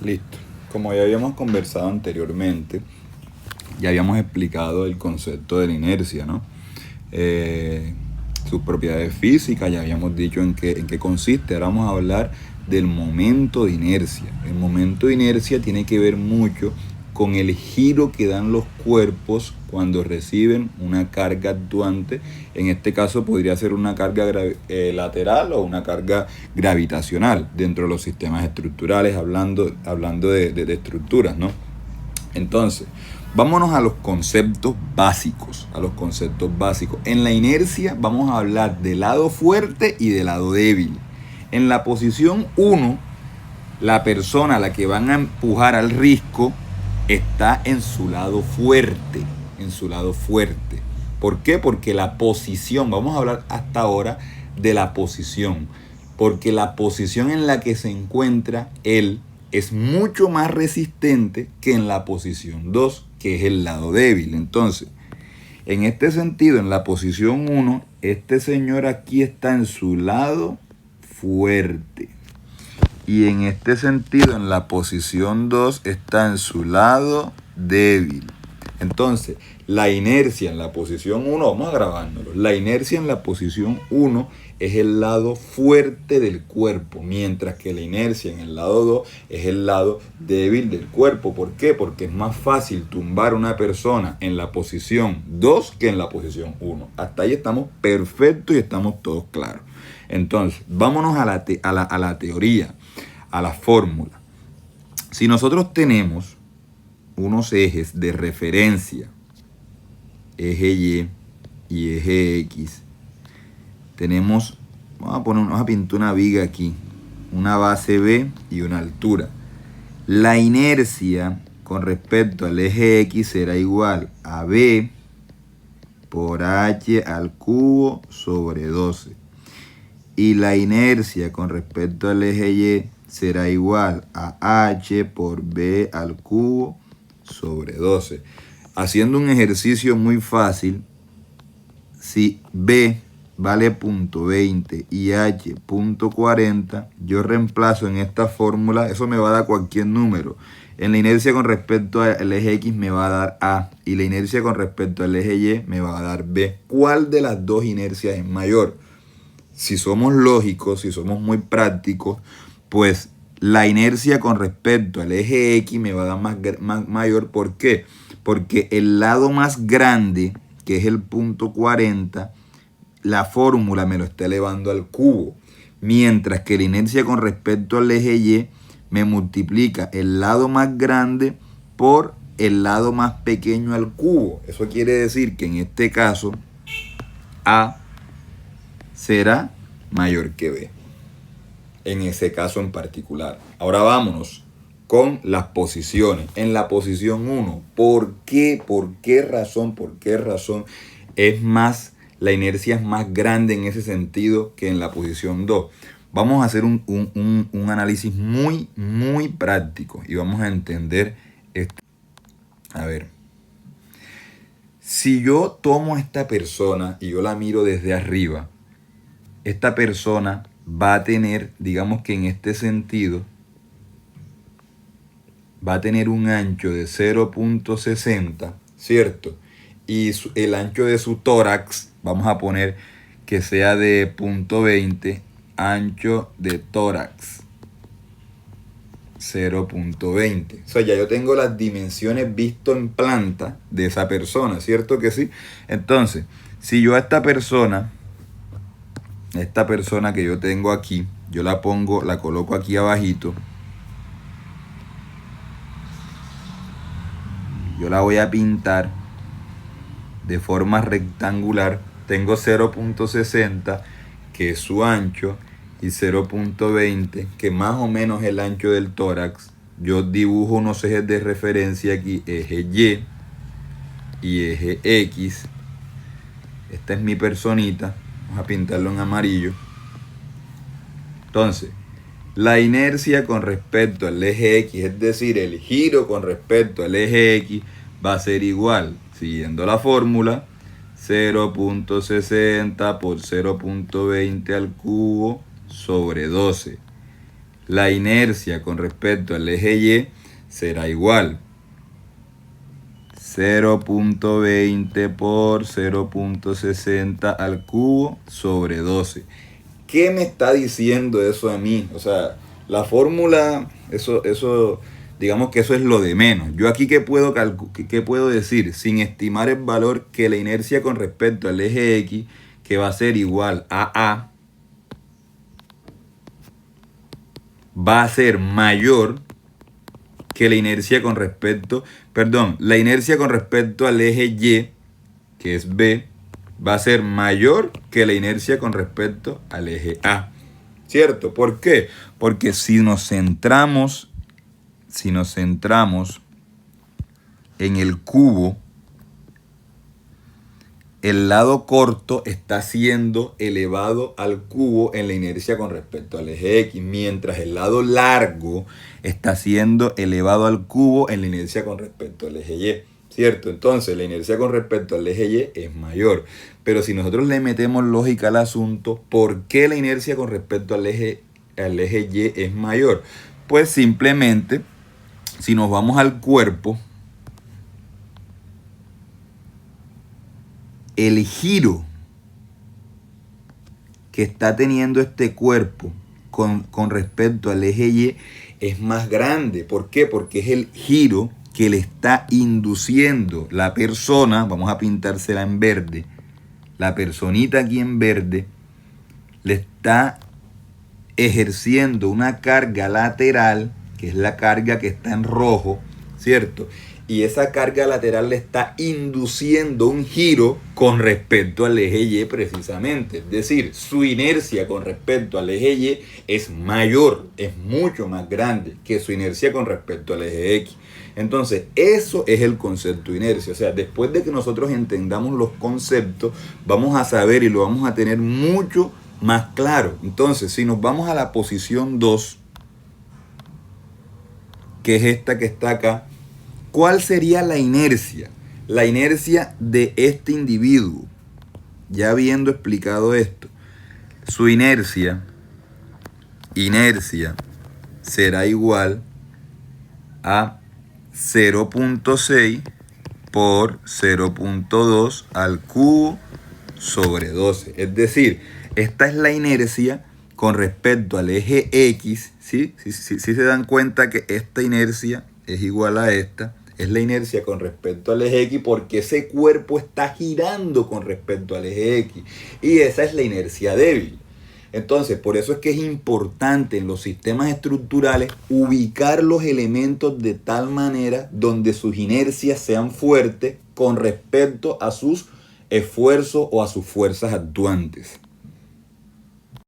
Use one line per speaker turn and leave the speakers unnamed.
Listo. Como ya habíamos conversado anteriormente, ya habíamos explicado el concepto de la inercia, ¿no? Sus propiedades físicas, ya habíamos dicho en qué consiste. Ahora vamos a hablar del momento de inercia. El momento de inercia tiene que ver mucho con el giro que dan los cuerpos cuando reciben una carga actuante. En este caso podría ser una carga lateral o una carga gravitacional dentro de los sistemas estructurales, hablando de estructuras, ¿no? Entonces, vámonos a los conceptos básicos, En la inercia vamos a hablar del lado fuerte y del lado débil. En la posición 1, la persona a la que van a empujar al risco está en su lado fuerte, ¿Por qué? Porque la posición, vamos a hablar hasta ahora de la posición, porque la posición en la que se encuentra él es mucho más resistente que en la posición 2, que es el lado débil. Entonces, en este sentido, en la posición 1, este señor aquí está en su lado fuerte. Y en este sentido, en la posición 2, está en su lado débil. Entonces, la inercia en la posición 1, vamos a grabándolo. La inercia en la posición 1 es el lado fuerte del cuerpo, mientras que la inercia en el lado 2 es el lado débil del cuerpo. ¿Por qué? Porque es más fácil tumbar a una persona en la posición 2 que en la posición 1. Hasta ahí estamos perfectos y estamos todos claros. Entonces, vámonos a la teoría, a la fórmula. Si nosotros tenemos unos ejes de referencia, eje Y y eje X, tenemos, vamos a pintar una viga aquí, una base B y una altura. La inercia con respecto al eje X será igual a B por H al cubo sobre 12. Y la inercia con respecto al eje Y será igual a H por B al cubo sobre 12. Haciendo un ejercicio muy fácil, si B vale 0.20 y H 0.40, yo reemplazo en esta fórmula, eso me va a dar cualquier número. En la inercia con respecto al eje X me va a dar A, y la inercia con respecto al eje Y me va a dar B. ¿Cuál de las dos inercias es mayor? Si somos lógicos, si somos muy prácticos, pues la inercia con respecto al eje X me va a dar mayor. ¿Por qué? Porque el lado más grande, que es el punto 40, la fórmula me lo está elevando al cubo. Mientras que la inercia con respecto al eje Y me multiplica el lado más grande por el lado más pequeño al cubo. Eso quiere decir que en este caso A será mayor que B, en ese caso en particular. Ahora vámonos con las posiciones. En la posición 1, ¿por qué razón es más, la inercia es más grande en ese sentido que en la posición 2? Vamos a hacer un análisis muy práctico y vamos a entender esto. A ver, si yo tomo a esta persona y yo la miro desde arriba, esta persona va a tener, digamos que en este sentido, va a tener un ancho de 0.60, ¿cierto? Y el ancho de su tórax, vamos a poner que sea de 0.20, ancho de tórax 0.20. O sea, ya yo tengo las dimensiones visto en planta de esa persona, ¿cierto que sí? Entonces, si yo a esta persona que yo tengo aquí, yo la coloco aquí abajito, yo la voy a pintar de forma rectangular. Tengo 0.60, que es su ancho, y 0.20, que más o menos es el ancho del tórax. Yo dibujo unos ejes de referencia aquí, eje Y y eje X. Esta es mi personita, vamos a pintarlo en amarillo. Entonces, la inercia con respecto al eje X, es decir, el giro con respecto al eje X, va a ser igual, siguiendo la fórmula, 0.60 por 0.20 al cubo sobre 12. la inercia con respecto al eje Y será igual 0.20 por 0.60 al cubo sobre 12. ¿Qué me está diciendo eso a mí? O sea, la fórmula, eso, digamos que eso es lo de menos. Yo aquí, ¿qué puedo decir? Sin estimar el valor que la inercia con respecto al eje X, que va a ser igual a A, va a ser mayor que la inercia con respecto, la inercia con respecto al eje Y, que es B, va a ser mayor que la inercia con respecto al eje A. ¿Cierto? ¿Por qué? Porque si nos centramos en el cubo, el lado corto está siendo elevado al cubo en la inercia con respecto al eje X, mientras el lado largo está siendo elevado al cubo en la inercia con respecto al eje Y. ¿Cierto? Entonces la inercia con respecto al eje Y es mayor. Pero si nosotros le metemos lógica al asunto, ¿por qué la inercia con respecto al eje Y es mayor? Pues simplemente, si nos vamos al cuerpo, el giro que está teniendo este cuerpo con respecto al eje Y es más grande. ¿Por qué? Porque es el giro que le está induciendo la persona, vamos a pintársela en verde, la personita aquí en verde, le está ejerciendo una carga lateral, que es la carga que está en rojo, ¿cierto? Y esa carga lateral le está induciendo un giro con respecto al eje Y precisamente. Es decir, su inercia con respecto al eje Y es mayor, es mucho más grande que su inercia con respecto al eje X. Entonces, eso es el concepto de inercia. O sea, después de que nosotros entendamos los conceptos, vamos a saber y lo vamos a tener mucho más claro. Entonces, si nos vamos a la posición 2, que es esta que está acá, ¿cuál sería la inercia? La inercia de este individuo. Ya habiendo explicado esto, su inercia será igual a 0.6 por 0.2 al cubo sobre 12. Es decir, esta es la inercia con respecto al eje X. ¿Sí? Si se dan cuenta que esta inercia es igual a esta, es la inercia con respecto al eje X porque ese cuerpo está girando con respecto al eje X. Y esa es la inercia débil. Entonces, por eso es que es importante en los sistemas estructurales ubicar los elementos de tal manera donde sus inercias sean fuertes con respecto a sus esfuerzos o a sus fuerzas actuantes.